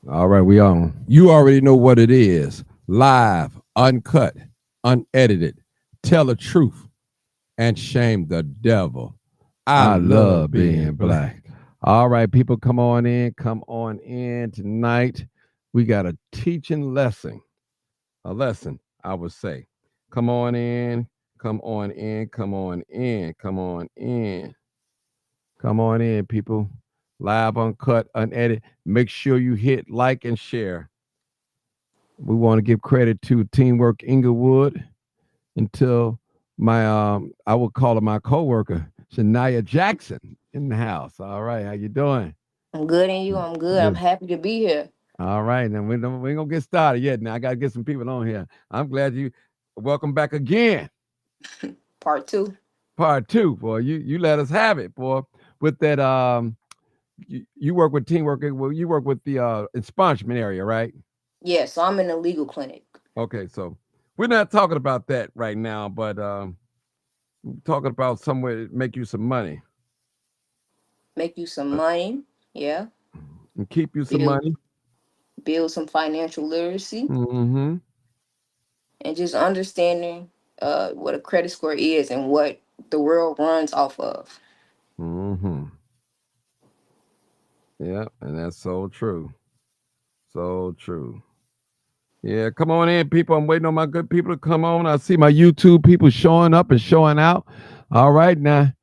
All right, we on. You already know what it is. Live, uncut, unedited. Tell the truth and shame the devil. I I love love being being black. black. All right, people, come on in. Come on in tonight. We got a teaching lesson. A lesson, I would say. Come on in. Come on in. Come on in. Come on in. Come on in, people. Live, uncut, unedited. Make sure you hit like and share. We want to give credit to Teamwork Englewood until my I would call her my coworker, Shania Jackson in the house. All right, how you doing? I'm good and you. I'm good. I'm Good. happy to be here. All right, now we ain't gonna get started yet. Now I gotta get some people on here. I'm glad you welcome back again. Part two. Part two, boy. You let us have it, boy. With that you work with teamwork. Well, you work with the expungement area, right? Yeah, so I'm in a legal clinic. Okay, so we're not talking about that right now, but we're talking about somewhere to make you some money Make you some money. Yeah. and keep you some Build money. build some financial literacy Mm-hmm. and just understanding what a credit score is and what the world runs off of. Mm-hmm. Yeah, and that's so true. So true. Yeah, come on in, people. I'm waiting on my good people to come on. I see my YouTube people showing up and showing out. All right, now,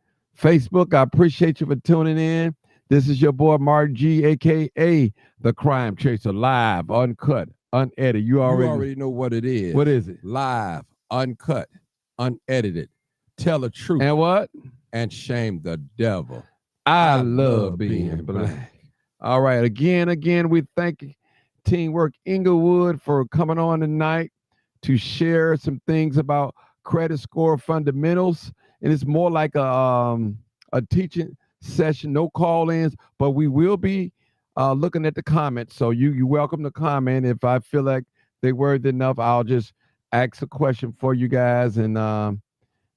Facebook, I appreciate you for tuning in. This is your boy Mark G, aka the Crime Chaser, live, uncut, unedited. You You already already know what it what is. is it? Live, uncut, unedited. Tell the truth And what? and shame the devil. I I love love being being black. black. All right, again, we thank Teamwork Englewood for coming on tonight to share some things about credit score fundamentals. And it's more like a teaching session, no call-ins, but we will be looking at the comments. So you welcome to comment. If I feel like they were enough, I'll just ask a question for you guys, and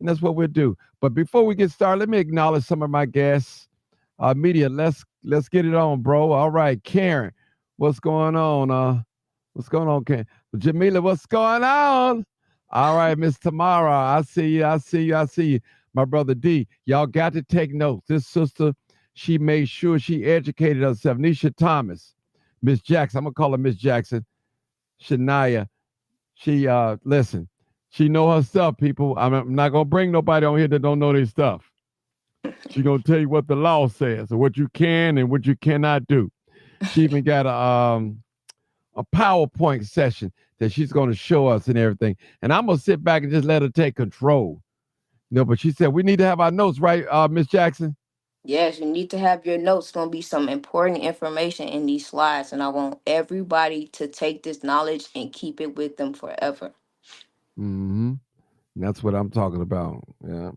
that's what we'll do. But before we get started, let me acknowledge some of my guests. Media, let's get it on, bro. All right, Karen, what's going on? What's going on, Karen? Jamila, what's going on? All right, Miss Tamara, I see you. I see you. I see you. My brother D, y'all got to take notes. This sister, she made sure she educated herself. Nisha Thomas, Miss Jackson. I'm gonna call her Miss Jackson. Shania, she listen. She know her stuff, people. I'm not gonna bring nobody on here that don't know their stuff. She gonna tell you what the law says and what you can and what you cannot do. She even got a PowerPoint session that she's gonna show us and everything. And I'm gonna sit back and just let her take control. No, but she said we need to have our notes, right, Miss Jackson? Yes, you need to have your notes. Gonna be some important information in these slides, and I want everybody to take this knowledge and keep it with them forever. Mm-hmm. That's what I'm talking about. Yeah.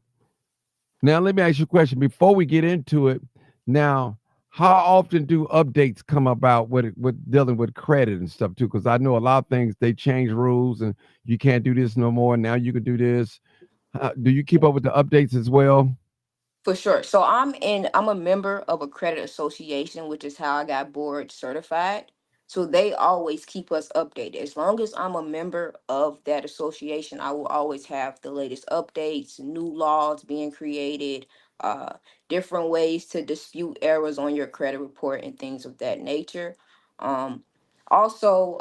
Now let me ask you a question before we get into it. Now, how often do updates come about with dealing with credit and stuff too? Because I know a lot of things they change rules and you can't do this no more. Now you can do this. Do you keep up with the updates as well? For sure. So I'm a member of a credit association, which is how I got board certified. So they always keep us updated. As long as I'm a member of that association, I will always have the latest updates, new laws being created, uh, different ways to dispute errors on your credit report and things of that nature. Um, also,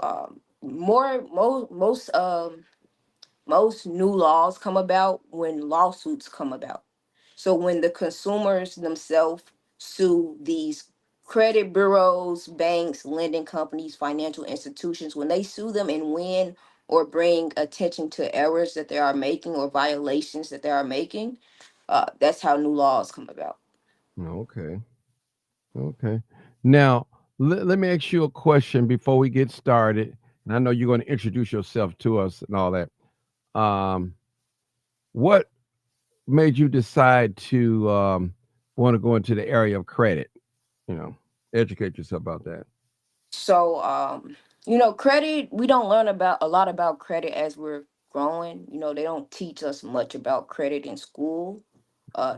most new laws come about when lawsuits come about. So when the consumers themselves sue these credit bureaus, banks, lending companies, financial institutions, when they sue them and win or bring attention to errors that they are making or violations that they are making, that's how new laws come about. Okay. Okay. Now, let me ask you a question before we get started. And I know you're going to introduce yourself to us and all that. Um, what made you decide to want to go into the area of credit? You know, educate yourself about that. So, credit, we don't learn about a lot about credit as we're growing. They don't teach us much about credit in school.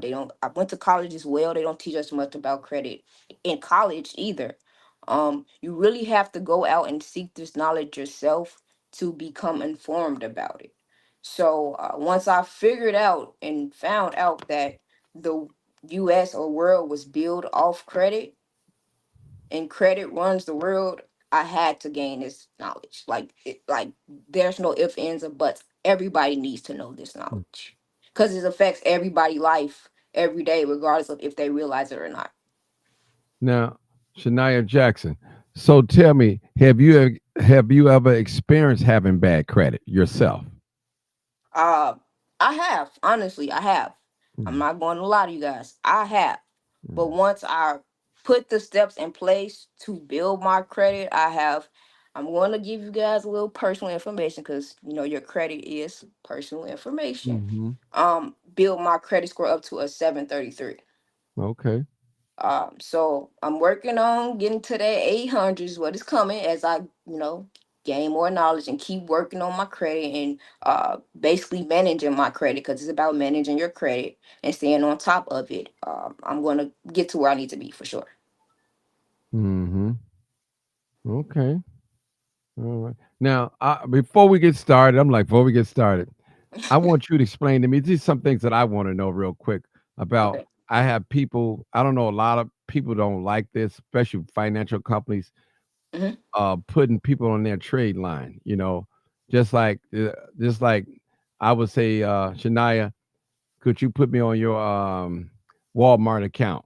They don't, I went to college as well. They don't teach us much about credit in college either. You really have to go out and seek this knowledge yourself to become informed about it. So once I figured out and found out that the US or world was built off credit, and credit runs the world, I had to gain this knowledge. Like there's no ifs, ands, or buts. Everybody needs to know this knowledge because it affects everybody's life every day, regardless of if they realize it or not. Now, Shania Jackson. So tell me, have you ever experienced having bad credit yourself? Uh, I have, honestly, I have. I'm Mm, not going to lie to you guys. I have. But mm, once I put the steps in place to build my credit, I have. I'm going to give you guys a little personal information because you know your credit is personal information. mhm. Build my credit score up to a 733. Okay. So I'm working on getting to that 800s. What is coming as I, gain more knowledge and keep working on my credit and basically managing my credit because it's about managing your credit and staying on top of it. I'm gonna get to where I need to be for sure. Mhm. Okay. All right. Now, before we get started, before we get started, I want you to explain to me just some things that I want to know real quick about. Okay. I have people, I don't know, a lot of people don't like this, especially financial companies, Hmm. putting people on their trade line, just like, just like I would say, Shania, could you put me on your Walmart account?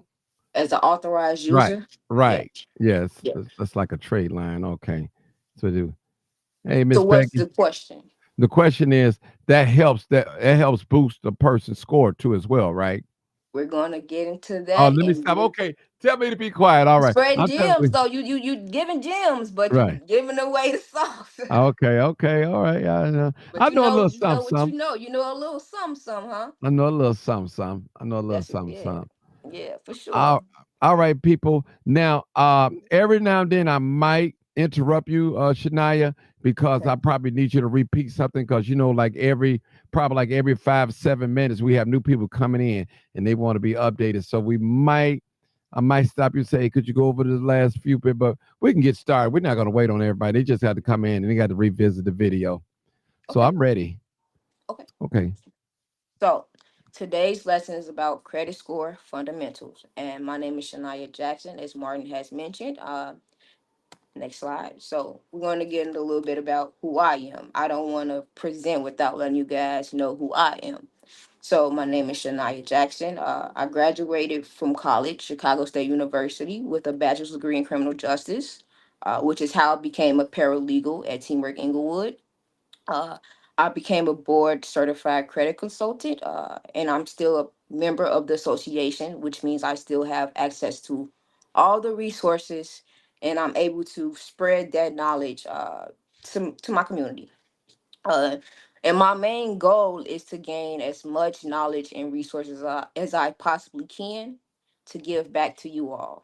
As an authorized Right. user, yeah, Right. Yes. yeah. That's like a trade line. Okay. So do. Hey, So Miss what's Becky. the question? The question is that helps boost the person's score too as well, right? We're gonna get into Oh, that let me and stop. give Okay, tell me to be quiet. All right, spreading I'm gems telling. though. You giving gems, but you Right. giving away the sauce. Okay. Okay. All right. But I know a little you know something. what you Some. know. You know a little something, huh? I know a little something. Some. I know a little That's something. yeah, Some. yeah, for sure. All, all right, people. Now, every now and then I might interrupt you, Shania, because Okay, I probably need you to repeat something because like every 5 7 minutes we have new people coming in and they want to be updated. So I might stop you and say, could you go over the last few bit, but we can get started. We're not going to wait on everybody. They just have to come in and they got to revisit the video. So okay, I'm ready. okay. Okay. So today's lesson is about credit score fundamentals, and my name is Shania Jackson, as Martin has mentioned. Next slide. So we're going to get into a little bit about who I am. I don't want to present without letting you guys know who I am. So my name is Shania Jackson. I graduated from college, Chicago State University, with a bachelor's degree in criminal justice, which is how I became a paralegal at Teamwork Englewood. Uh, I became a board certified credit consultant, and I'm still a member of the association, which means I still have access to all the resources, and I'm able to spread that knowledge to my community. Uh, and my main goal is to gain as much knowledge and resources as I possibly can to give back to you all.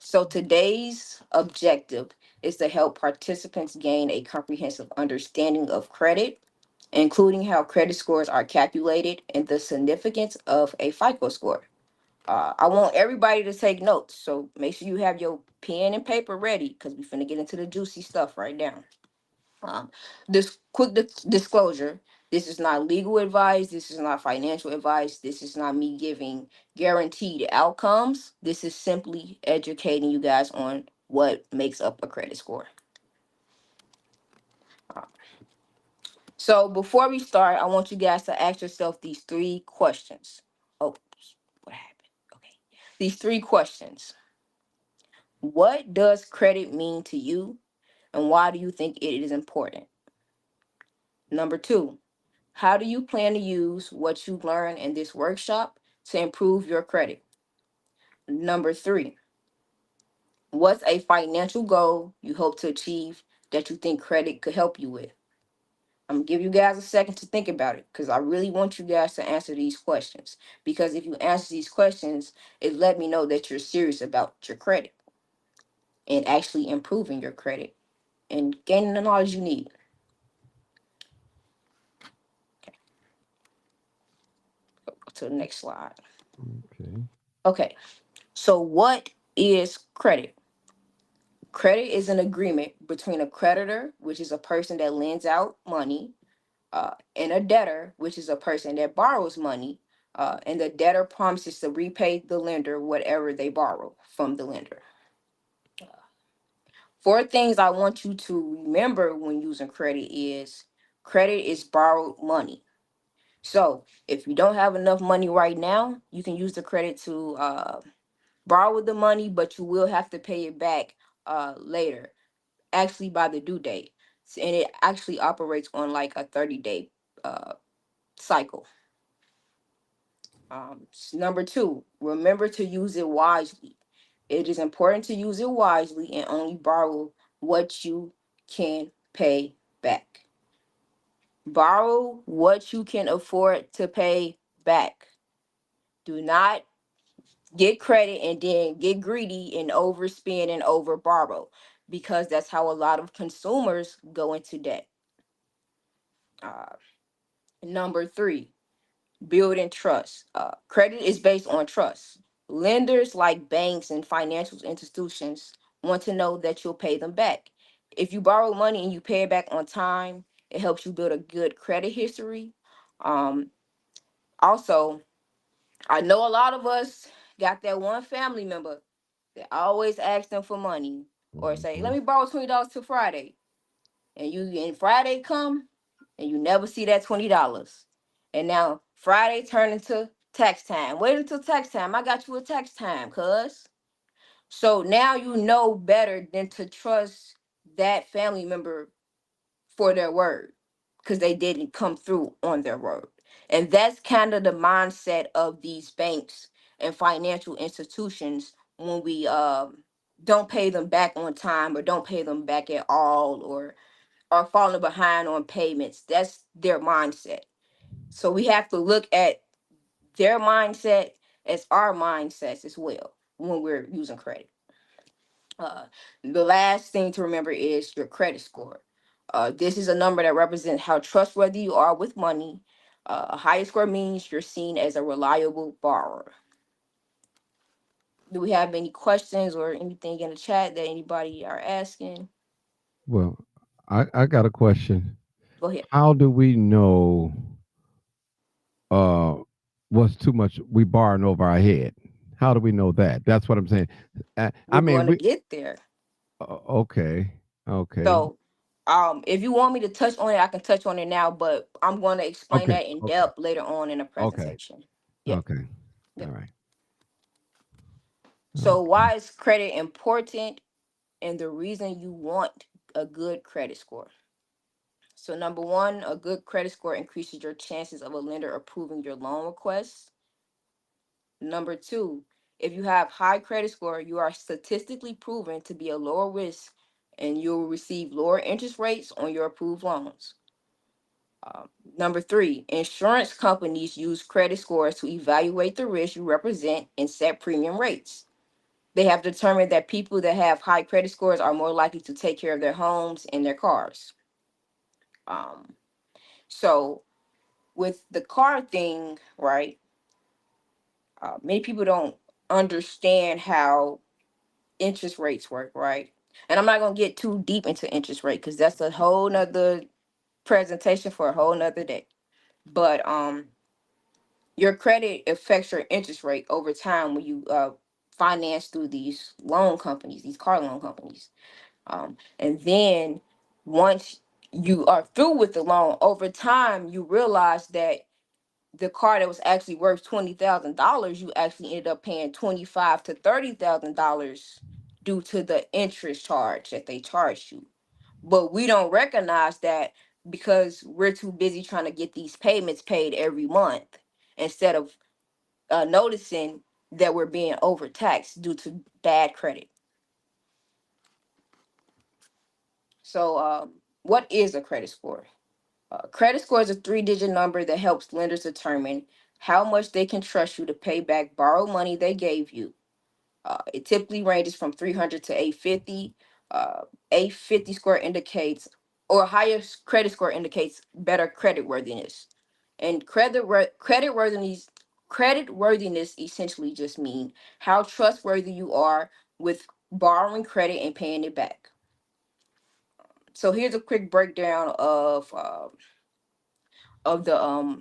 So today's objective is to help participants gain a comprehensive understanding of credit, including how credit scores are calculated and the significance of a FICO score. I want everybody to take notes, so make sure you have your pen and paper ready because we're finna get into the juicy stuff right now. This quick disclosure: this is not legal advice. This is not financial advice. This is not me giving guaranteed outcomes. This is simply educating you guys on what makes up a credit score. Uh, So before we start, I want you guys to ask yourself these three questions. Oh, what happened? Okay. These three questions. What does credit mean to you, and why do you think it is important? Number two, how do you plan to use what you learn in this workshop to improve your credit? Number three, what's a financial goal you hope to achieve that you think credit could help you with? I'm gonna give you guys a second to think about it because I really want you guys to answer these questions. Because if you answer these questions, it let me know that you're serious about your credit and actually improving your credit and gaining the knowledge you need. Okay, go to the next slide. Okay. Okay, so what? is credit? Credit is an agreement between a creditor, which is a person that lends out money, and a debtor, which is a person that borrows money. And the debtor promises to repay the lender whatever they borrow from the lender. Four things I want you to remember when using credit is borrowed money. So if you don't have enough money right now, you can use the credit to borrow the money, but you will have to pay it back later, actually by the due date. And it actually operates on like a 30-day cycle. Number two, remember to use it wisely. It is important to use it wisely and only borrow what you can pay back. Borrow what you can afford to pay back. Do not get credit and then get greedy and overspend and over borrow, because that's how a lot of consumers go into debt. Uh, Number three, building trust. Credit is based on trust. Lenders like banks and financial institutions want to know that you'll pay them back. If you borrow money and you pay it back on time, it helps you build a good credit history. Um, Also, I know a lot of us got that one family member that always asks them for money or say, "Let Mhm. me borrow $20 till Friday," and Friday come and you never see that $20, and now Friday turn into tax time. Wait until tax time. I got you a tax time, cuz. So now you know better than to trust that family member for their word, because they didn't come through on their word. And that's kind of the mindset of these banks and financial institutions when we don't pay them back on time or don't pay them back at all, or are falling behind on payments. That's their mindset. So we have to look at their mindset as our mindsets as well when we're using credit. Uh, the last thing to remember is your credit score. This is a number that represents how trustworthy you are with money. A higher score means you're seen as a reliable borrower. Do we have any questions or anything in the chat that anybody are asking? Well, I got a question. Go ahead. How do we know uh what's too much we borrowing over our head? How do we know that? That's what I'm saying. I We're mean, going to we get there. okay, okay, So, if you want me to touch on it, I can touch on it now, but I'm going to explain okay, that in okay, depth later on in the okay, presentation. Yep. okay. All Yep. right. So, Okay. why is credit important and the reason you want a good credit score? So, number one, a good credit score increases your chances of a lender approving your loan request. Number two, if you have high credit score, you are statistically proven to be a lower risk and you'll receive lower interest rates on your approved loans. Number three, insurance companies use credit scores to evaluate the risk you represent and set premium rates. They have determined that people that have high credit scores are more likely to take care of their homes and their cars. Um, so, with the car thing, right? Many people don't understand how interest rates work, right? And I'm not gonna get too deep into interest rate because that's a whole nother presentation for a whole nother day. But your credit affects your interest rate over time when you finance through these loan companies, these car loan companies. And then once you are through with the loan, over time you realize that the car that was actually worth $20,000, you actually ended up paying 25 to $30,000 due to the interest charge that they charged you. But we don't recognize that because we're too busy trying to get these payments paid every month instead of noticing that we're being overtaxed due to bad credit. So, what is a credit score? Credit score is a three-digit number that helps lenders determine how much they can trust you to pay back borrowed money they gave you. It typically ranges from 300 to 850. 850 score indicates, or higher credit score indicates better credit worthiness. And credit worthiness essentially just mean how trustworthy you are with borrowing credit and paying it back. So here's a quick breakdown of the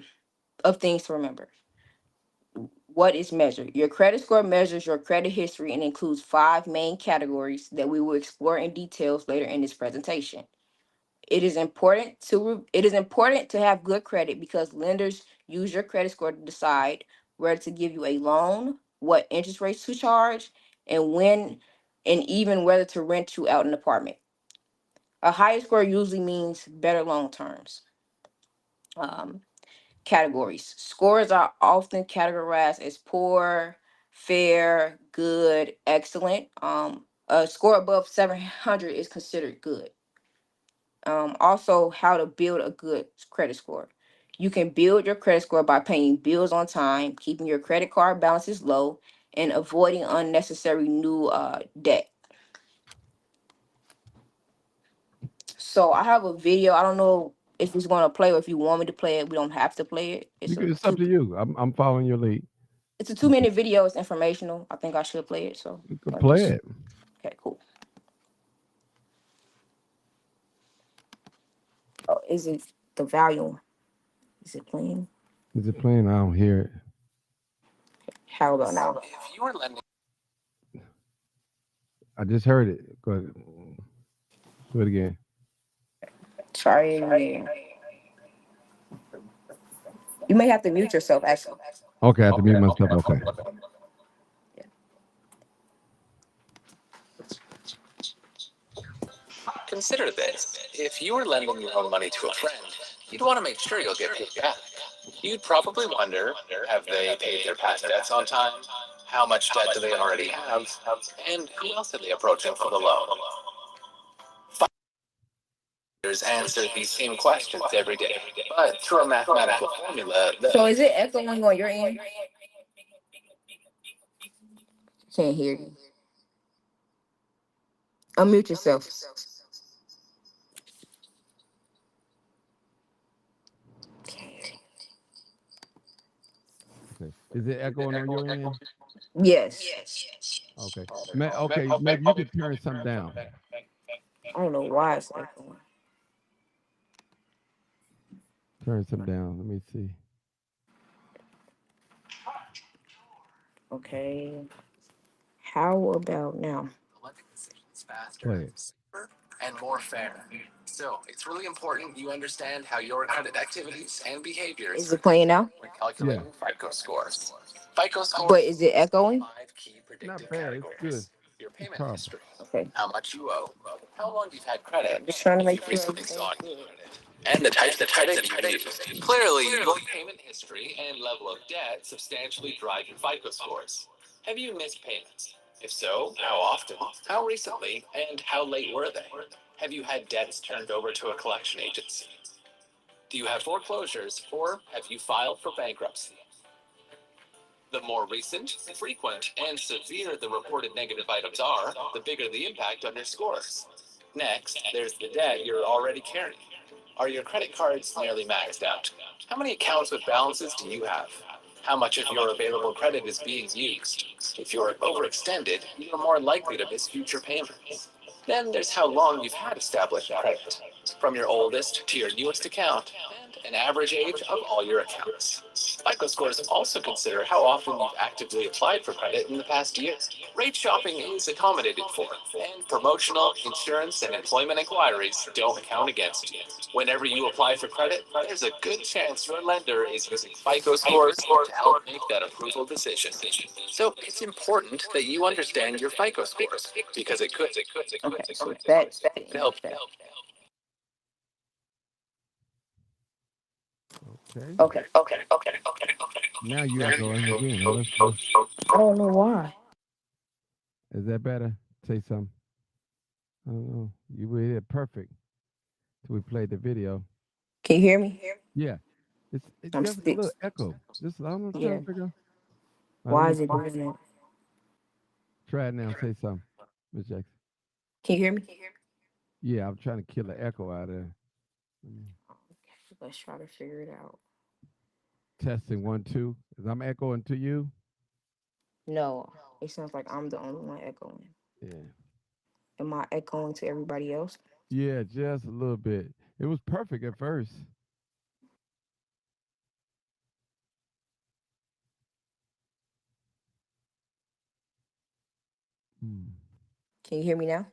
of things to remember. What is measured? Your credit score measures your credit history and includes five main categories that we will explore in details later in this presentation. It is important to have good credit because lenders use your credit score to decide whether to give you a loan, what interest rates to charge, and when and even whether to rent you out an apartment. A higher score usually means better loan terms. Um, Categories. Scores are often categorized as poor, fair, good, excellent. A score above 700 is considered good. Also, how to build a good credit score. You can build your credit score by paying bills on time, keeping your credit card balances low, and avoiding unnecessary new debt. So I have a video. I don't know if it's going to play or if you want me to play it. We don't have to play it. It's up to you. I'm following your lead. It's a 2 minute video. It's informational. I think I should play it. So You can let me play just. it. Okay, cool. Oh, is it the volume? Is it playing? Is it playing? I don't hear it. How about now? If you are lending, I just heard it. Go ahead. Do it again. Sorry. Again. You may have to mute yourself, actually. Okay, I have to mute myself. Okay. Consider this. If you were lending your own money to a friend, you'd want to make sure you'll get paid back. You'd probably wonder, have they paid their past debts on time? How much debt do they already have? And who else are they approaching for the loan? Funders answer these same questions every day, but through a mathematical formula. So is it echoing on your end? Can't hear you. Unmute yourself. Okay. Is it echoing on your end? Yes. Okay. Okay. Maybe you could turn something down. I don't know why it's echoing. Turn some down. Let me see. Okay. How about now? Lending decisions faster, Play it. safer, and more fair. So it's really important you understand how your credit activities and behaviors Is it playing now? when Yeah. calculating FICO scores. FICO scores But is it echoing? five key Not predictive bad. It's good. categories. Your It's payment powerful. history, Okay. how much you owe, how long you've had credit, Just trying to if make you sure recently everything's sought good. credit, and the types of credit you use. Clearly, your payment history and level of debt substantially drive your FICO scores. Have you missed payments? If so, how often? How recently? And how late were they? Have you had debts turned over to a collection agency? Do you have foreclosures, or have you filed for bankruptcy? The more recent, frequent, and severe the reported negative items are, the bigger the impact on your scores. Next, there's the debt you're already carrying. Are your credit cards nearly maxed out? How many accounts with balances do you have? How much of your available credit is being used? If you're overextended, you're more likely to miss future payments. Then there's how long you've had established credit, from your oldest to your newest account, and an average age of all your accounts. FICO scores also consider how often you've actively applied for credit in the past year. Rate shopping is accommodated for, and promotional, insurance, and employment inquiries don't count against you. Whenever you apply for credit, there's a good chance your lender is using FICO scores to help make that approval decision. So it's important that you understand your FICO scores because it could Okay, so that's the end help. of that. Okay. Okay. Now you echoing again. Now let's. I don't know why. Is that better? Say something. I don't know. You were here perfect till we played the video. Can you hear me? Yeah. It's I'm just a still. little echo. Just I'm trying Yeah. to figure out. All right, let Why me is it doing that? try it now. Say something, Miss Jackson. Can you hear me? Yeah, I'm trying to kill the echo out of there. Mm. Okay, let's try to figure it out. Testing 1 2. Is I'm echoing to you? No, it sounds like I'm the only one echoing. Yeah. Am I echoing to everybody else? Yeah, just a little bit. It was perfect at first. Hmm. Can you hear me now?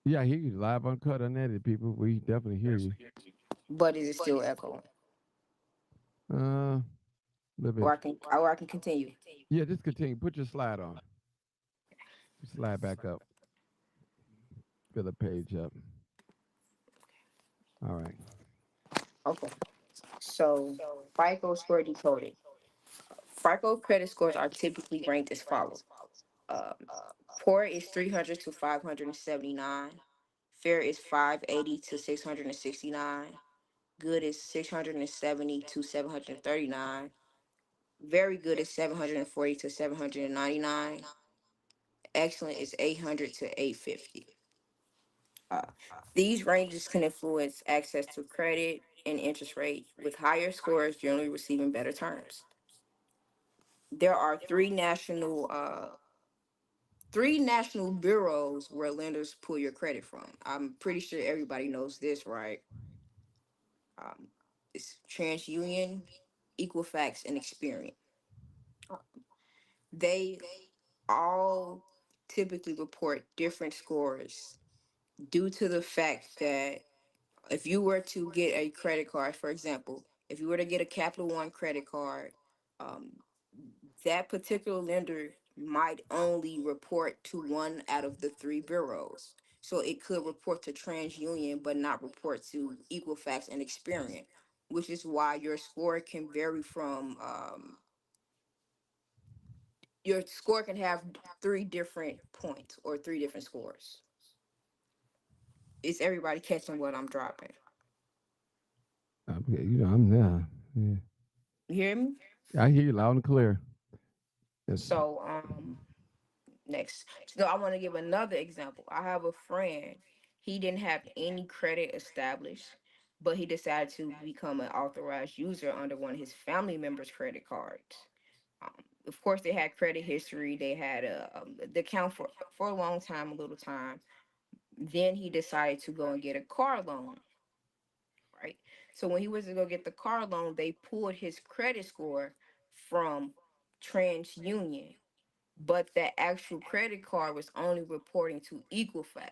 Yeah, I hear you live, uncut, unedited, people. We definitely hear you. But is it still echoing? A little bit. Or I can continue. Yeah, just continue. Put your slide on. Slide back up. Fill the page up. All right. Okay. So FICO score decoded. FICO credit scores are typically ranked as follows. Um, Poor is 300 to 579. Fair is 580 to 669. Good is 670 to 739. Very good is 740 to 799. Excellent is 800 to 850. Uh, these ranges can influence access to credit and interest rate, with higher scores generally receiving better terms. There are three national bureaus where lenders pull your credit from. I'm pretty sure everybody knows this, right? Um, it's TransUnion, Equifax, and Experian. They all typically report different scores due to the fact that if you were to get a credit card, for example, if you were to get a Capital One credit card, um, that particular lender might only report to one out of the three bureaus. So it could report to TransUnion, but not report to Equifax and Experian, which is why your score can vary from your score can have three different points or three different scores. Is everybody catching what I'm dropping? Okay, I'm there. Yeah. You hear me? I hear you loud and clear. Yes. So next. So I want to give another example. I have a friend. He didn't have any credit established, but he decided to become an authorized user under one of his family members' credit cards. Of course, they had credit history. They had the account for a long time, a little time. Then he decided to go and get a car loan. Right. So when he was to go get the car loan, they pulled his credit score from TransUnion, but that actual credit card was only reporting to Equifax.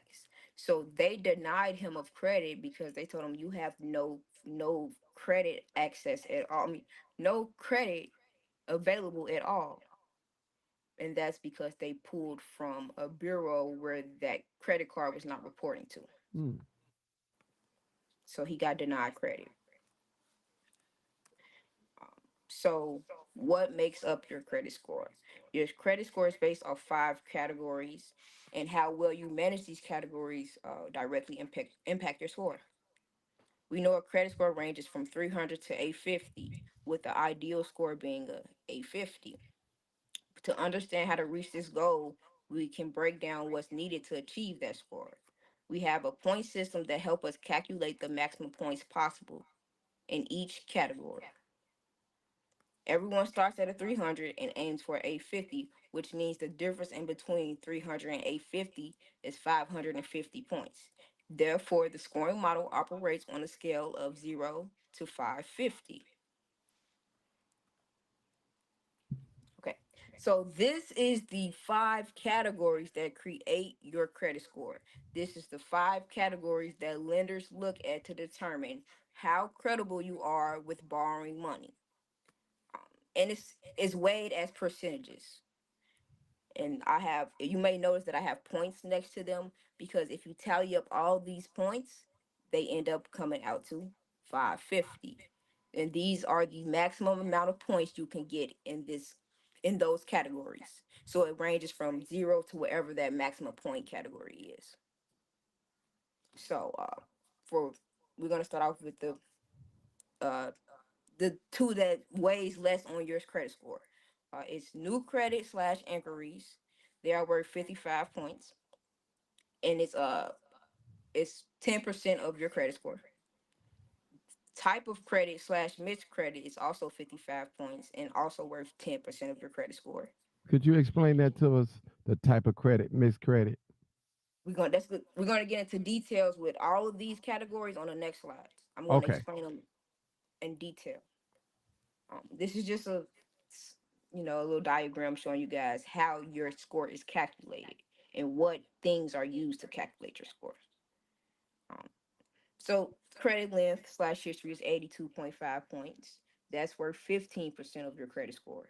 So they denied him of credit because they told him you have no credit access at all. I mean, no credit available at all. And that's because they pulled from a bureau where that credit card was not reporting to. Mm. So he got denied credit. So, what makes up your credit score? Your credit score is based off five categories, and how well you manage these categories directly impact your score. We know a credit score ranges from 300 to 850, with the ideal score being a 850. To understand how to reach this goal, we can break down what's needed to achieve that score. We have a point system that help us calculate the maximum points possible in each category. Everyone starts at a 300 and aims for 850, which means the difference in between 300 and 850 is 550 points. Therefore, the scoring model operates on a scale of 0 to 550. Okay, so this is the five categories that create your credit score. This is the five categories that lenders look at to determine how credible you are with borrowing money. And it's weighed as percentages. And you may notice that I have points next to them because if you tally up all these points, they end up coming out to 550. And these are the maximum amount of points you can get in those categories. So it ranges from 0 to whatever that maximum point category is. So for we're gonna start off with uh the two that weighs less on your credit score. It's new credit slash inquiries. They are worth 55 points, and it's 10% of your credit score. Type of credit slash mixed credit is also 55 points and also worth 10% of your credit score. Could you explain that to us? The type of credit, mixed credit. we're gonna get into details with all of these categories on the next slides. I'm gonna Okay. explain them in detail. This is just a little diagram showing you guys how your score is calculated and what things are used to calculate your score. Um, so credit length slash history is 82.5 points. That's worth 15% of your credit score.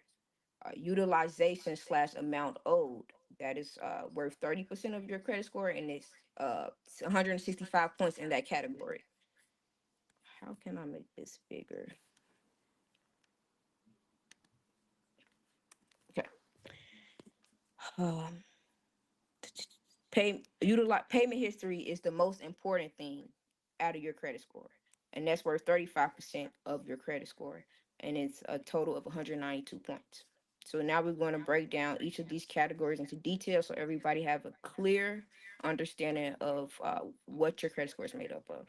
Utilization slash amount owed, that is worth 30% of your credit score, and it's 165 points in that category. How can I make this bigger? Okay. Um, payment history is the most important thing out of your credit score, and that's worth 35% of your credit score, and it's a total of 192 points. So now we're going to break down each of these categories into detail so everybody have a clear understanding of what your credit score is made up of.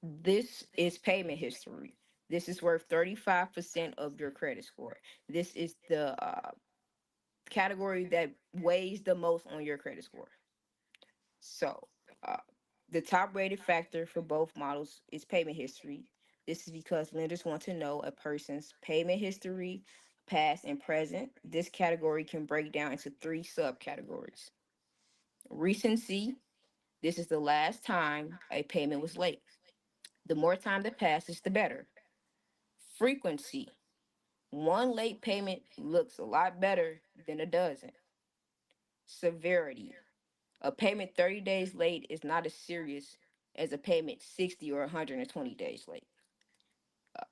This is payment history. This is worth 35% of your credit score. This is the category that weighs the most on your credit score. So, uh, the top rated factor for both models is payment history. This is because lenders want to know a person's payment history, past and present. This category can break down into three subcategories. Recency, this is the last time a payment was late. The more time that passes, the better. Frequency, one late payment looks a lot better than a dozen. Severity, a payment 30 days late is not as serious as a payment 60 or 120 days late.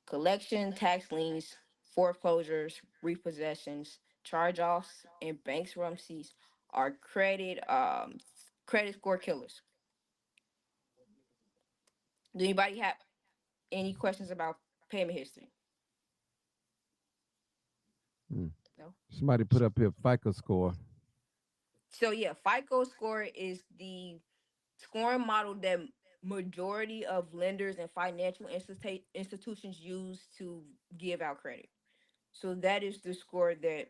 Collection, tax liens, foreclosures, repossessions, charge-offs, and bankruptcies are credit score killers. Do anybody have any questions about payment history? Mm. No. Somebody put up here FICO score. So yeah, FICO score is the scoring model that majority of lenders and financial institutions use to give out credit. So that is the score that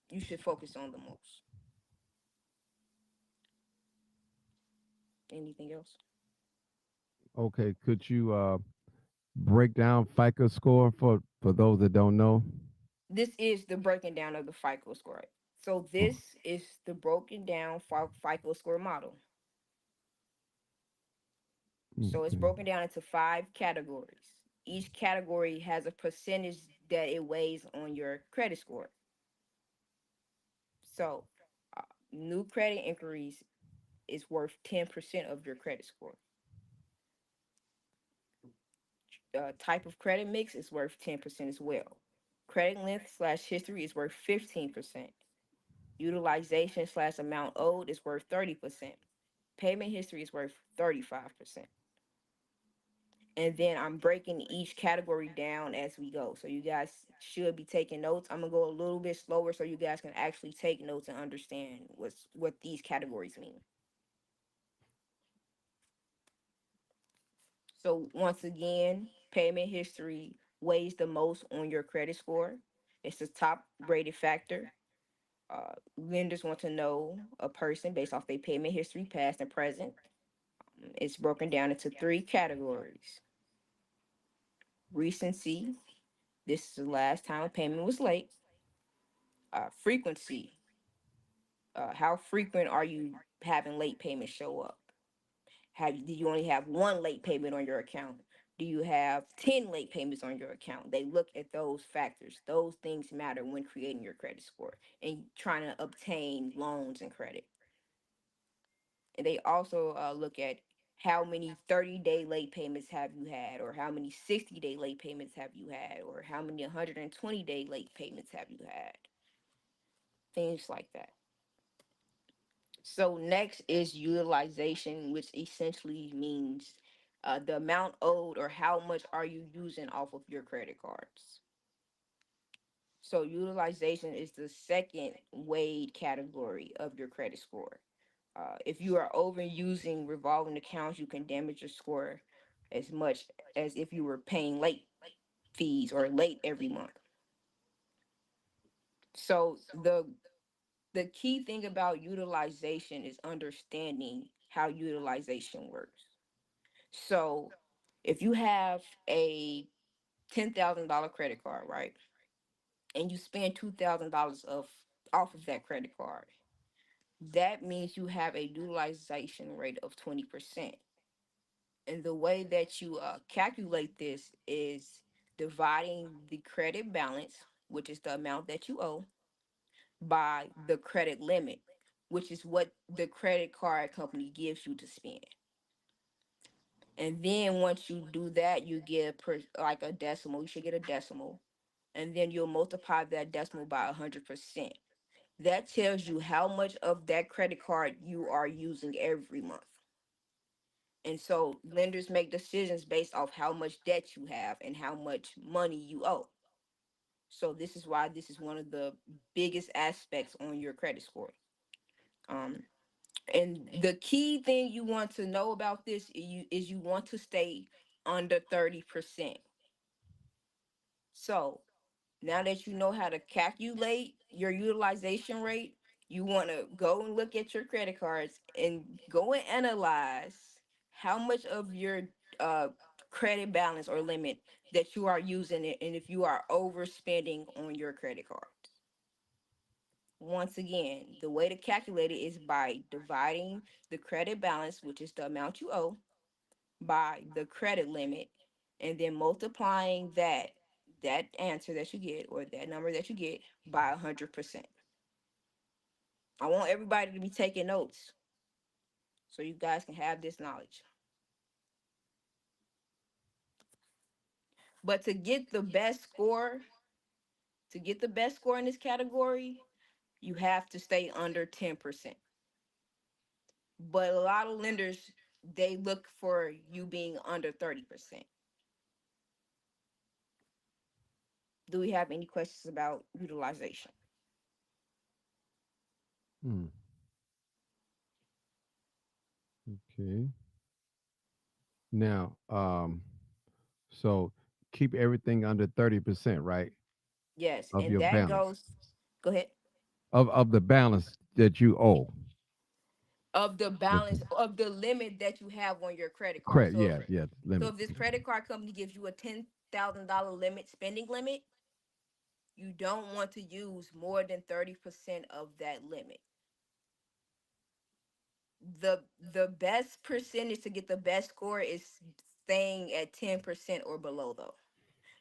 you should focus on the most. Anything else? Okay. Could you break down FICO score for those that don't know? This is the breaking down of the FICO score. So Oh, this is the broken down FICO score model. So it's okay. broken down into five categories. Each category has a percentage that it weighs on your credit score. So uh, new credit inquiries is worth 10% of your credit score. Type of credit mix is worth 10% as well. Credit length slash history is worth 15%. Utilization slash amount owed is worth 30%. Payment history is worth 35%. And then I'm breaking each category down as we go. So you guys should be taking notes. I'm gonna go a little bit slower so you guys can actually take notes and understand what these categories mean. So once again, payment history weighs the most on your credit score. It's the top rated factor. Lenders want to know a person based off their payment history, past and present. It's broken down into three categories. Recency, this is the last time a payment was late. Frequency, how frequent are you having late payments show up? Do you only have one late payment on your account? Do you have 10 late payments on your account? They look at those factors. Those things matter when creating your credit score and trying to obtain loans and credit. And they also look at how many 30-day late payments have you had, or how many 60-day late payments have you had, or how many 120-day late payments have you had. Things like that. So next is utilization, which essentially means the amount owed or how much are you using off of your credit cards. So utilization is the second weighed category of your credit score. If you are overusing revolving accounts, you can damage your score as much as if you were paying late fees or late every month. So the The key thing about utilization is understanding how utilization works. So if you have a $10,000 credit card, right? And you spend $2,000 of off of that credit card, that means you have a utilization rate of 20%. And the way that you calculate this is dividing the credit balance, which is the amount that you owe, by the credit limit, which is what the credit card company gives you to spend. And then once you do that, you get like a decimal. You should get a decimal, and then you'll multiply that decimal by 100%. That tells you how much of that credit card you are using every month. And so lenders make decisions based off how much debt you have and how much money you owe. So this is why this is one of the biggest aspects on your credit score. Um, and the key thing you want to know about this is you want to stay under 30%. So now that you know how to calculate your utilization rate, you want to go and look at your credit cards and go and analyze how much of your uh, credit balance or limit that you are using it, and if you are overspending on your credit cards. Once again, the way to calculate it is by dividing the credit balance, which is the amount you owe, by the credit limit, and then multiplying that answer that you get or that number that you get by 100%. I want everybody to be taking notes so you guys can have this knowledge. But to get the best score in this category, you have to stay under 10%. But a lot of lenders, they look for you being under 30%. Do we have any questions about utilization? Hmm. Okay. Now, so keep everything under 30%, right? Yes, Of and your that balance. goes, go ahead. Of the balance that you owe. Of the The balance of the limit that you have on your credit card. credit, So if yeah, yeah, so limit. if this credit card company gives you a $10,000 limit, spending limit, you don't want to use more than 30% of that limit. The best percentage to get the best score is staying at 10% or below though.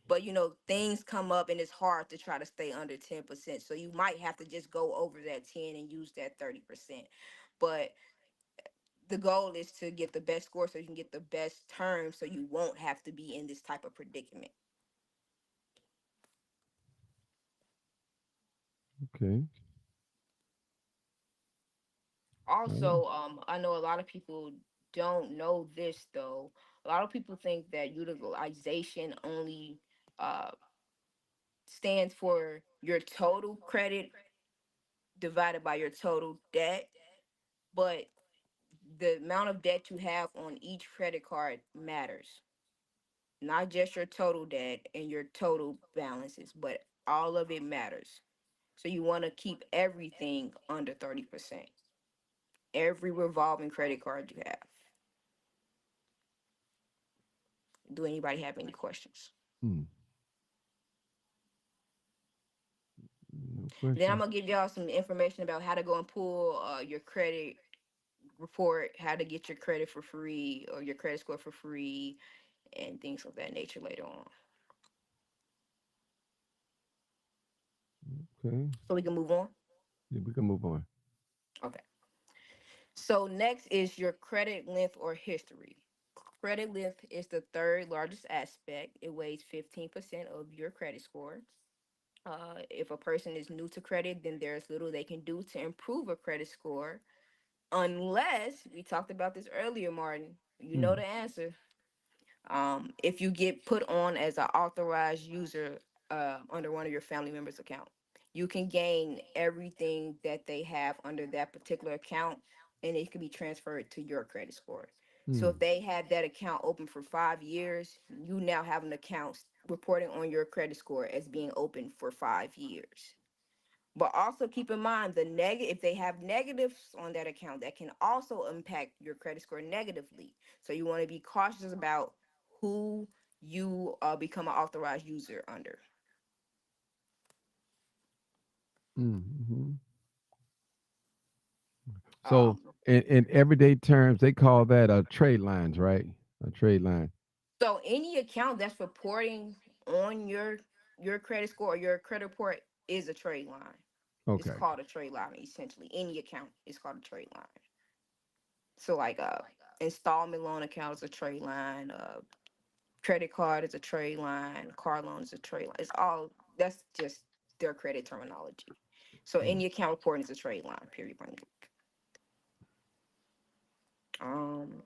But things come up and it's hard to try to stay under 10%. So you might have to just go over that 10 and use that 30%. But the goal is to get the best score so you can get the best terms so you won't have to be in this type of predicament. Okay. All right. Also, I know a lot of people don't know this though. A lot of people think that utilization only uh stands for your total credit divided by your total debt, but the amount of debt you have on each credit card matters. Not just your total debt and your total balances, but all of it matters. So you want to keep everything under 30%. Every revolving credit card you have. Do anybody have any questions? Hmm. No Then I'm questions. gonna give y'all some information about how to go and pull your credit report, how to get your credit for free or your credit score for free, and things of that nature later on. Okay. So we can move on. Yeah, we can move on. Okay. So next is your credit length or history. Credit length is the third largest aspect. It weighs 15% of your credit score. If a person is new to credit, then there's little they can do to improve a credit score, unless we talked about this earlier, Martin. You know Hmm. the answer. If you get put on as an authorized user under one of your family members' account, you can gain everything that they have under that particular account, and it can be transferred to your credit score. So Hmm. if they had that account open for 5 years, you now have an account reporting on your credit score as being open for 5 years. But also keep in mind the negative, if they have negatives on that account, that can also impact your credit score negatively. So you want to be cautious about who you become an authorized user under. Mm-hmm. So Um, in everyday terms, they call that a trade lines, right? A trade line. so any account that's reporting on your credit score or your credit report is a trade line. It's Okay. called a trade line essentially. Any account is called a trade line. So like installment loan account is a trade line, credit card is a trade line, car loan is a trade line. It's all that's just their credit terminology. So Mm. any account reporting is a trade line, period point blank. Um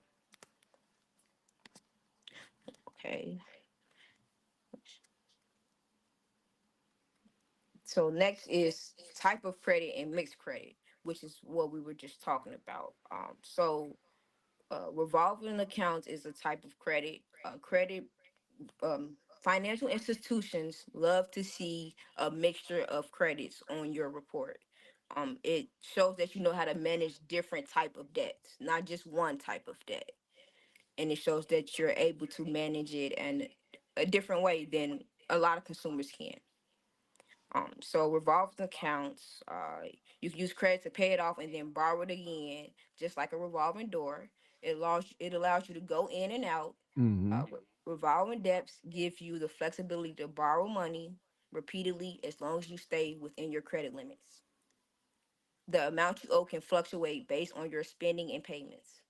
okay. So next is type of credit and mixed credit, which is what we were just talking about. Revolving accounts is a type of credit. Financial institutions love to see a mixture of credits on your report. It shows that you know how to manage different type of debts, not just one type of debt, and it shows that you're able to manage it in a different way than a lot of consumers can. So revolving accounts, you can use credit to pay it off and then borrow it again, just like a revolving door. It allows you to go in and out. Mm-hmm. Revolving debts give you the flexibility to borrow money repeatedly as long as you stay within your credit limits. The amount you owe can fluctuate based on your spending and payments.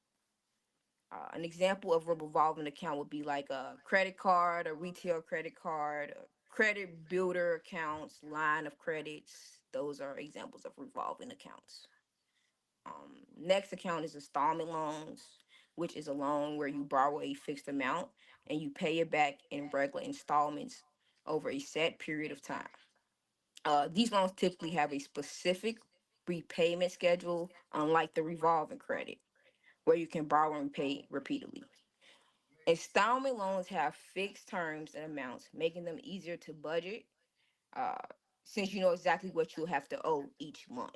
An example of a revolving account would be like a credit card, a retail credit card, a credit builder accounts, line of credits. Those are examples of revolving accounts. Next account is installment loans, which is a loan where you borrow a fixed amount and you pay it back in regular installments over a set period of time. These loans typically have a specific repayment schedule, unlike the revolving credit, where you can borrow and pay repeatedly. Installment loans have fixed terms and amounts, making them easier to budget uh, since you know exactly what you'll have to owe each month.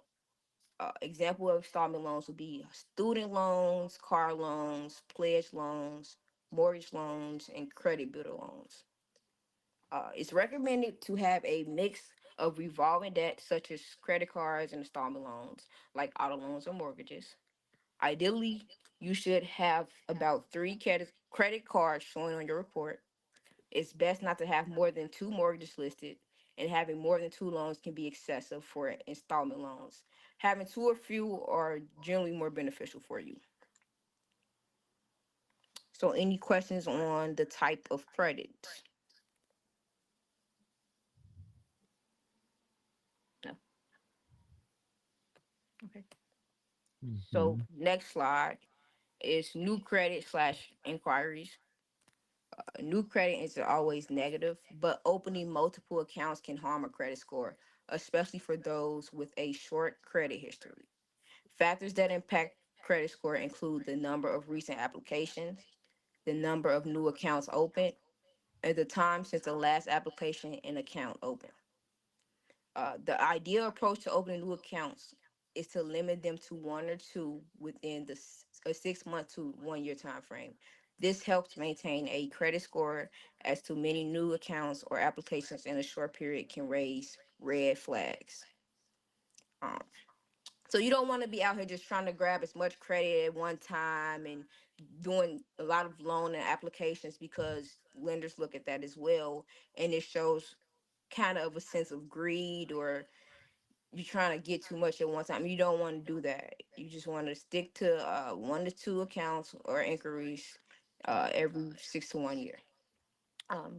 Example of installment loans would be student loans, car loans, pledge loans, mortgage loans, and credit builder loans. It's recommended to have a mix of revolving debt, such as credit cards and installment loans, like auto loans or mortgages. Ideally, you should have about three credit cards showing on your report. It's best not to have more than two mortgages listed, and having more than two loans can be excessive for installment loans. Having two or few are generally more beneficial for you. So, any questions on the type of credit? No. Okay. Mm-hmm. So, next slide is new credit slash inquiries. New credit is always negative, but opening multiple accounts can harm a credit score, especially for those with a short credit history. Factors that impact credit score include the number of recent applications, the number of new accounts opened, and the time since the last application and account opened. The ideal approach to opening new accounts is to limit them to one or two within a 6 month to 1 year time frame. This helps maintain a credit score, as too many new accounts or applications in a short period can raise red flags. Um, so you don't want to be out here just trying to grab as much credit at one time and doing a lot of loan and applications, because lenders look at that as well, and it shows kind of a sense of greed, or you're trying to get too much at one time. You don't want to do that. You just want to stick to one to two accounts or inquiries every 6 to 1 year.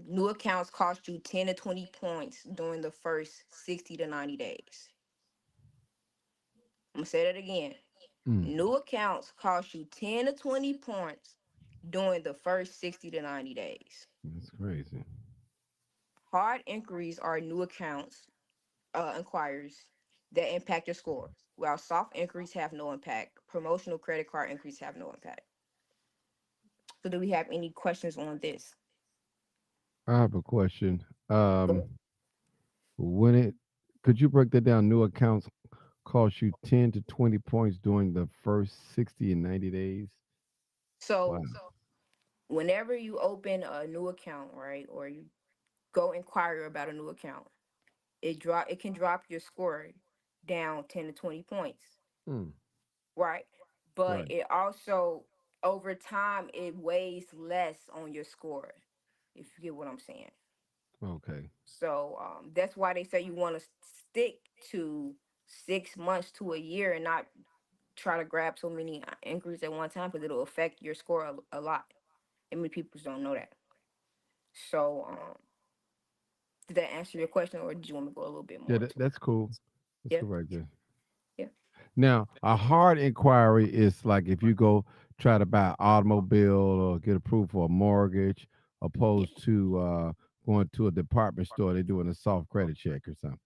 New accounts cost you 10 to 20 points during the first 60 to 90 days. I'm going to say that again. Mm. New accounts cost you 10 to 20 points during the first 60 to 90 days. That's crazy. Hard inquiries are new accounts, inquiries that impact your score, while soft inquiries have no impact. Promotional credit card inquiries have no impact. So, do we have any questions on this? I have a question. Go ahead. When it could you break that down? New accounts cost you 10 to 20 points during the first 60 and 90 days. Wow. So whenever you open a new account, right, or you go inquire about a new account, it can drop your score down 10 to 20 points, Mm, right? But right. it also over time it weighs less on your score, if you get what I'm saying. Okay. So that's why they say you want to stick to 6 months to a year and not try to grab so many inquiries at one time because it'll affect your score a lot. And many people don't know that. So did that answer your question, or did you want me to go a little bit Yeah, more into it? that's cool. That's Yeah, cool right there. yeah, Now, a hard inquiry is like if you go try to buy an automobile or get approved for a mortgage, yeah. opposed to going to a department store, they're doing a soft credit check or something.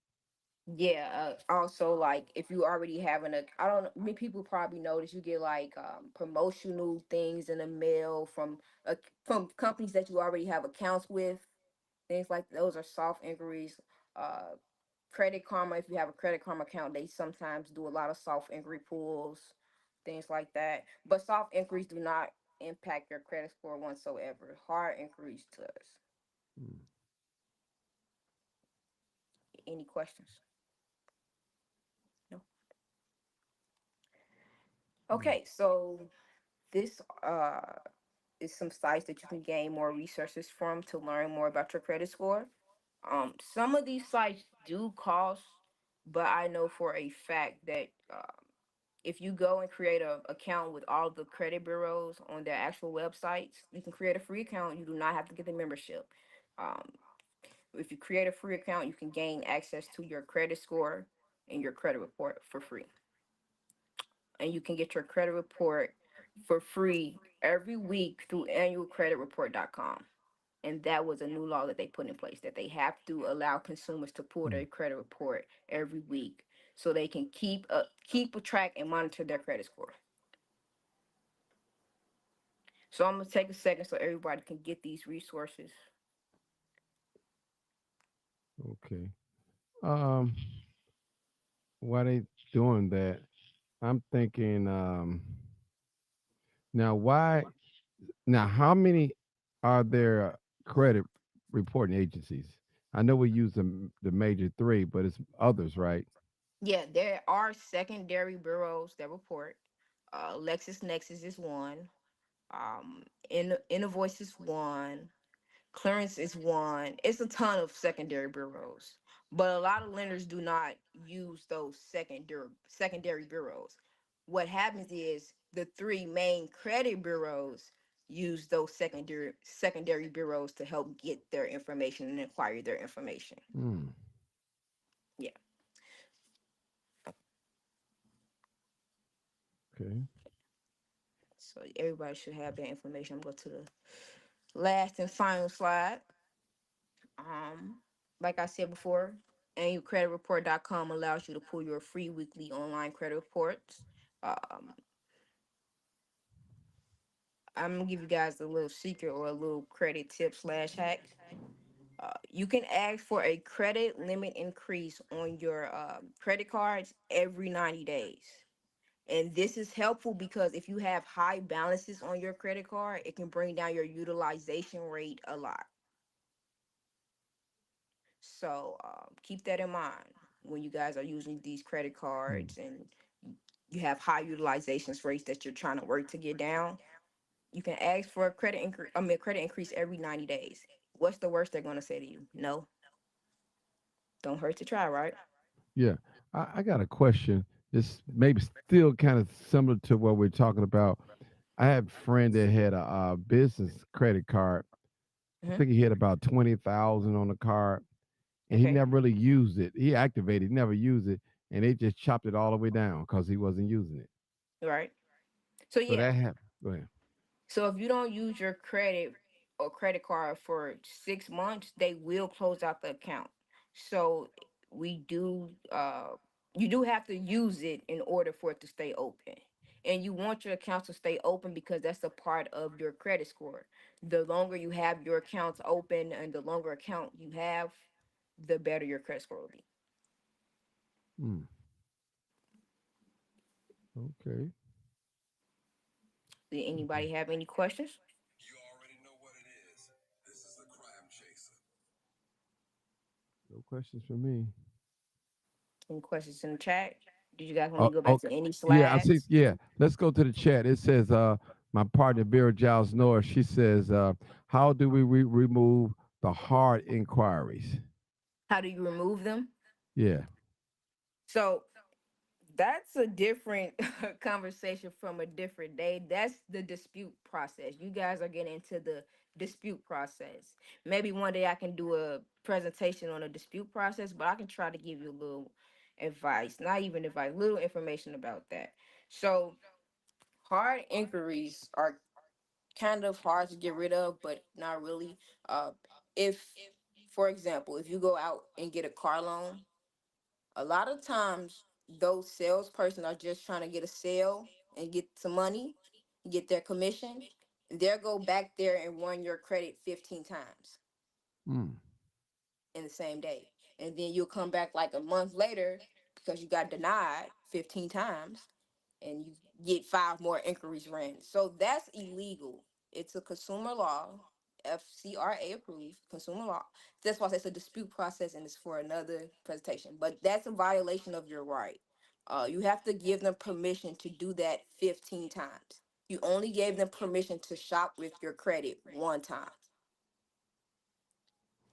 Yeah, also like if you already having a, I don't know, many people probably notice you get like promotional things in the mail from companies that you already have accounts with. Things like those are soft inquiries. Uh, Credit Karma, if you have a Credit Karma account, they sometimes do a lot of soft inquiry pools, things like that. But soft inquiries do not impact your credit score whatsoever. Hard inquiries does. Mm, Any questions? No. mm, Okay, so this is some sites that you can gain more resources from to learn more about your credit score. Some of these sites do cost, but I know for a fact that if you go and create a account with all the credit bureaus on their actual websites, you can create a free account. You do not have to get the membership. Um, if you create a free account, you can gain access to your credit score and your credit report for free. And you can get your credit report for free every week through annualcreditreport.com. And that was a new law that they put in place that they have to allow consumers to pull mm. their credit report every week so they can keep a track and monitor their credit score. So I'm gonna take a second so everybody can get these resources. Okay. Um, why they doing that? I'm thinking. Now, why? Now, how many are there credit reporting agencies? I know we use the major three, but it's others, right? Yeah, there are secondary bureaus that report. LexisNexis is one. Invoice is one. Clearance is one. It's a ton of secondary bureaus, but a lot of lenders do not use those secondary bureaus. What happens is the three main credit bureaus use those secondary bureaus to help get their information and acquire their information. Mm, Yeah. okay. So everybody should have that information. I'm going to the last and final slide. Um, like I said before, annualcreditreport.com allows you to pull your free weekly online credit reports. Um, I'm gonna give you guys a little secret or a little credit tip slash hack. You can ask for a credit limit increase on your credit cards every 90 days. And this is helpful because if you have high balances on your credit card, it can bring down your utilization rate a lot. So keep that in mind when you guys are using these credit Mm. cards and you have high utilizations rates that you're trying to work to get down. You can ask for a credit increase. I mean, a credit increase every 90 days. What's the worst they're gonna say to you? No, don't hurt to try, right? Yeah, I got a question. This maybe still kind of similar to what we're talking about. I had a friend that had a, business credit card. I Hmm. think he had about 20,000 on the card, and he Okay, never really used it. He activated, he never used it, and they just chopped it all the way down because he wasn't using it. right. So So yeah, that happened. Go ahead. so if you don't use your credit or credit card for 6 months, they will close out the account. So we do you do have to use it in order for it to stay open. And you want your account to stay open because that's a part of your credit score. The longer you have your accounts open and the longer account you have, the better your credit score will be. Mm, okay. Did anybody have any questions? You already know what it is. This is the crime chaser. No questions for me. Any questions in the chat? Did you guys want me Oh, to go back oh, to any yeah, I see. slides? Yeah, let's go to the chat. It says, my partner Vera Giles Norris. She says, how do we remove the hard inquiries? How do you remove them? Yeah. So that's a different conversation from a different day. That's the dispute process. You guys are getting into the dispute process. Maybe one day I can do a presentation on a dispute process, but I can try to give you a little advice, not even advice, little information about that. So hard inquiries are kind of hard to get rid of, but not really. If, for example, if you go out and get a car loan, a lot of times those salesperson are just trying to get a sale and get some money, get their commission. They'll go back there and run your credit 15 times Mm, in the same day. And then you'll come back like a month later because you got denied 15 times and you get five more inquiries ran. So that's illegal. It's a consumer law, FCRA approved consumer law. That's why it's a dispute process and it's for another presentation. But that's a violation of your right. You have to give them permission to do that 15 times. You only gave them permission to shop with your credit one time.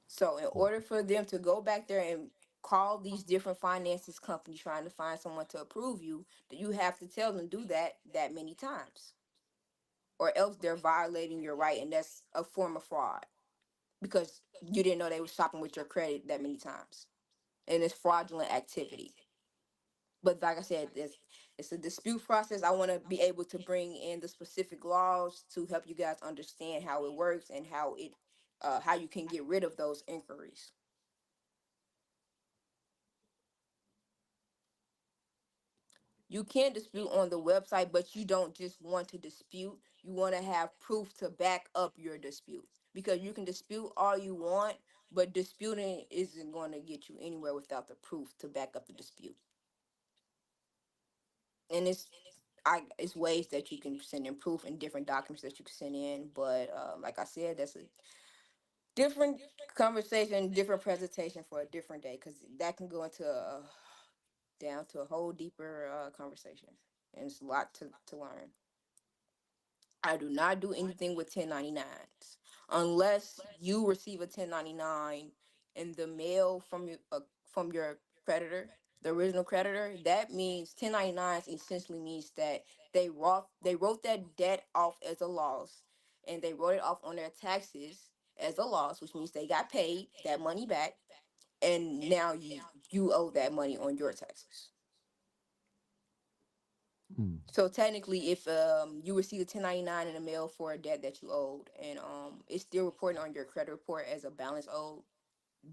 So in order for them to go back there and call these different finances companies trying to find someone to approve you, that you have to tell them do that many times. Or else they're violating your right and that's a form of fraud because you didn't know they were shopping with your credit that many times. And it's fraudulent activity. But like I said, it's a dispute process. I want to be able to bring in the specific laws to help you guys understand how it works and how you can get rid of those inquiries. You can dispute on the website, but you don't just want to dispute. You want to have proof to back up your dispute. Because you can dispute all you want, but disputing isn't going to get you anywhere without the proof to back up the dispute. And it's ways that you can send in proof and different documents that you can send in. But like I said, that's a different conversation, different presentation for a different day, because that can go into down to a whole deeper conversation, and it's a lot to learn. I do not do anything with 1099s unless you receive a 1099 in the mail from your creditor, the original creditor. That means 1099s essentially means that they wrote that debt off as a loss, and they wrote it off on their taxes as a loss, which means they got paid that money back, and now you owe that money on your taxes. mm, So technically, if you receive a 1099 in the mail for a debt that you owed, and it's still reporting on your credit report as a balance owed,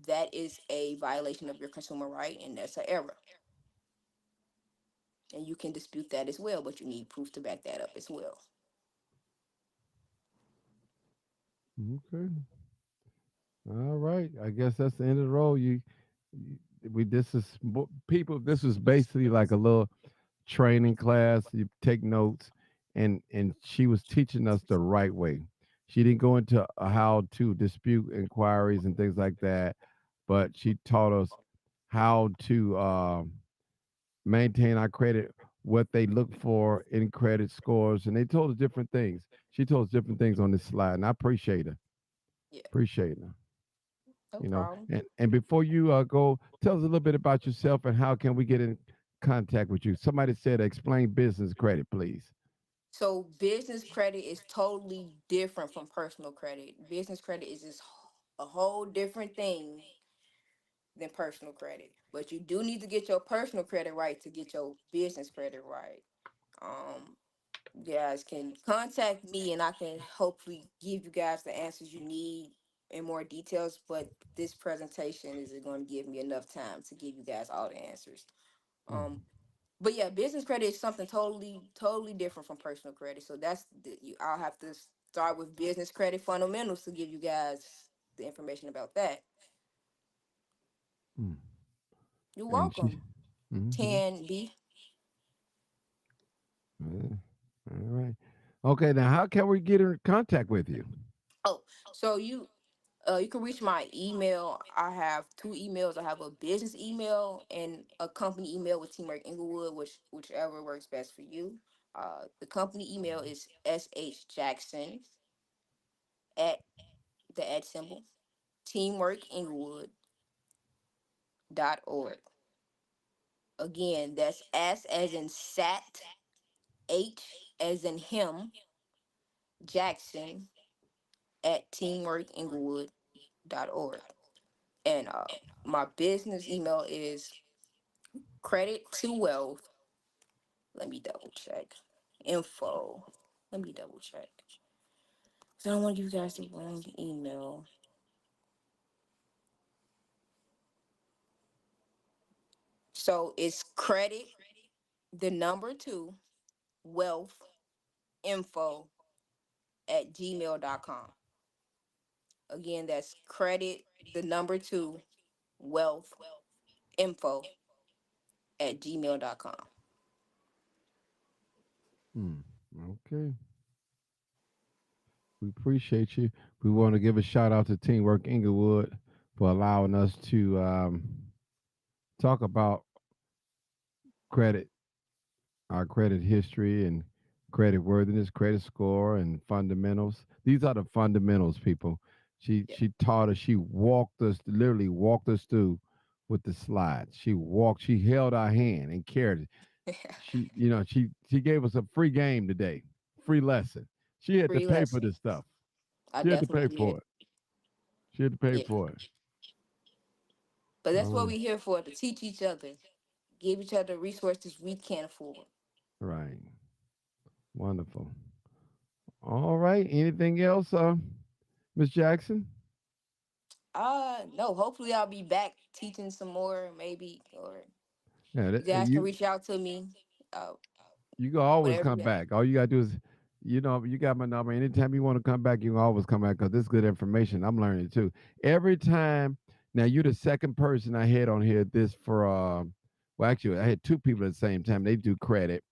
that is a violation of your consumer right, and that's an error. And you can dispute that as well, but you need proof to back that up as well. okay. All right. I guess that's the end of the road. We this is people. This was basically like a little training class. You take notes, and she was teaching us the right way. She didn't go into how to dispute inquiries and things like that, but she taught us how to maintain our credit, what they look for in credit scores, and they told us different things. She told us different things on this slide, and I appreciate her. Yeah, Appreciate her. no problem. And before you go, tell us a little bit about yourself and how can we get in contact with you. Somebody said explain business credit, please. So business credit is totally different from personal credit. Business credit is just a whole different thing than personal credit. But you do need to get your personal credit right to get your business credit right. Um, you guys can contact me and I can hopefully give you guys the answers you need in more details. But this presentation isn't going to give me enough time to give you guys all the answers. Mm, Um, but yeah, business credit is something totally different from personal credit. So I'll have to start with business credit fundamentals to give you guys the information about that. mm. You're And she welcome. Mm-hmm. 10B. All right. Okay. Now, how can we get in contact with you? Oh, so you can reach my email. I have two emails. I have a business email and a company email with Teamwork Englewood, whichever works best for you. The company email is shjackson at the @ symbol teamworkenglewood.org. Again, that's S as in sat, H as in him, Jackson at teamworkenglewood.org. And my business email is credit to wealth. Let me double check. Info. Let me double check. So I don't want you guys the wrong email. So it's credit, the number two, wealth, info at gmail.com. Again, that's credit, the number two, wealth, info at gmail.com. Hmm. Okay. We appreciate you. We want to give a shout out to Teamwork Inglewood for allowing us to talk about credit, our credit history and credit worthiness, credit score, and fundamentals. These are the fundamentals, people. Yeah. She taught us. She walked us, literally walked us through with the slides. She walked. She held our hand and carried it. She gave us a free game today, free lesson. She had to Free pay for lesson. this stuff. I She had to definitely pay did. for it. She had to pay Yeah. for it. But All that's what right. we're here for, to teach each other, give each other resources we can't afford. Right. Wonderful. All right. Anything else, Miss Jackson? No, hopefully I'll be back teaching some more, maybe, or Yeah, you guys can reach out to me. Uh, you can always whatever come you have. back. All you gotta do is, you got my number. Anytime you want to come back, you can always come back because this is good information. I'm learning too. Every time. Now you're the second person I had on here. This for well, actually, I had two people at the same time. They do credit,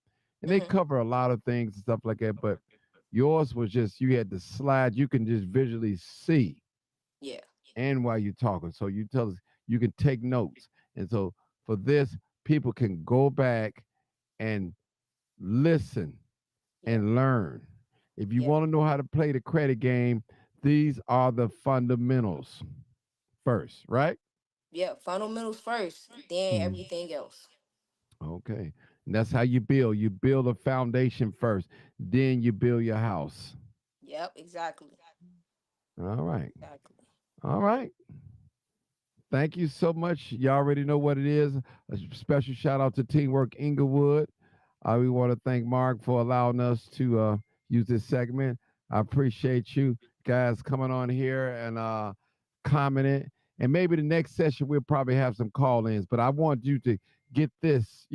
and they Hmm. cover a lot of things and stuff like that. But yours was just you had the slide. You can just visually see Yeah, and while you're talking. So you tell us you can take notes. And so for this, people can go back and listen yeah, and learn. If you yeah, want to know how to play the credit game, these are the fundamentals first, right? yeah. Fundamentals first, then Hmm. everything else. Okay. And that's how you build. You build a foundation first, then you build your house. Yep, exactly, All right. exactly. All right. Thank you so much. You already know what it is. A special shout out to Teamwork Inglewood. We want to thank Mark for allowing us to use this segment. I appreciate you guys coming on here and commenting. And maybe the next session we'll probably have some call-ins. But I want you to get this,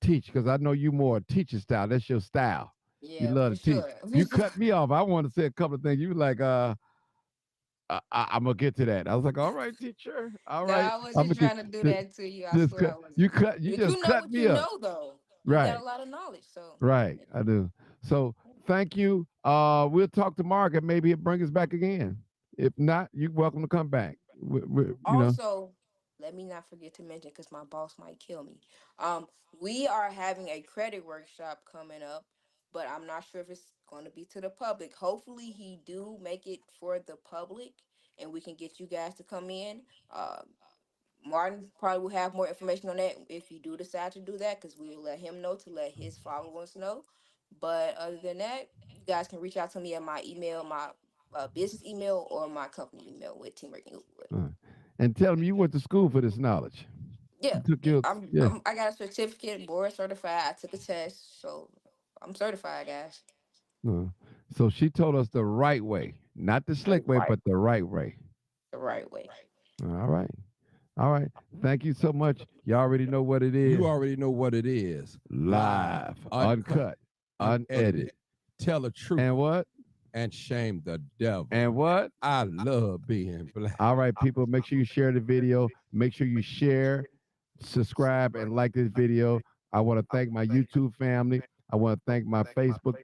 teach because I know you more teacher style. That's your style. You Yeah, love for to teach. sure. For You sure. cut me off. I want to say a couple of things. You like, I'm gonna get to that. I was like, all right, teacher, all No, right. I I'm wasn't gonna trying to do just, that to you. I just swear cut. I wasn't. You cut. You But just you know cut what me you up. know, though. You got Right, a lot of knowledge, so right. I do. So thank you. We'll talk to Mark and maybe he'll bring us back again. If not, you're welcome to come back. also, let me not forget to mention because my boss might kill me. We are having a credit workshop coming up, but I'm not sure if it's going to be to the public. Hopefully, he do make it for the public, and we can get you guys to come in. Martin probably will have more information on that if you do decide to do that, because we will let him know to let his followers know. But other than that, you guys can reach out to me at my email, my business email, or my company email with Teamwork Englewood. Uh, and tell them you went to school for this knowledge. Yeah, You took your yeah. I got a certificate, board certified. I took a test, so I'm certified, guys. Uh, so she told us the right way, not the The slick way, right, but the right way. the right way. All right. All right. Thank you so much. You already know what it is. You already know what it is. Live, Live, uncut, uncut, unedited. unedited. Tell the truth And what? and shame the devil. And what? I love being black. All right, people, make sure you share the video. Make sure you share subscribe and like this video. I want to thank my YouTube family. I want to thank my Facebook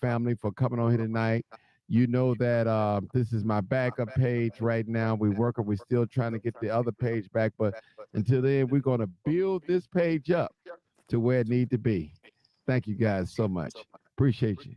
family for coming on here tonight. You know that this is my backup page right now. We're still trying to get the other page back, but until then, we're going to build this page up to where it need to be. Thank you guys so much. Appreciate you.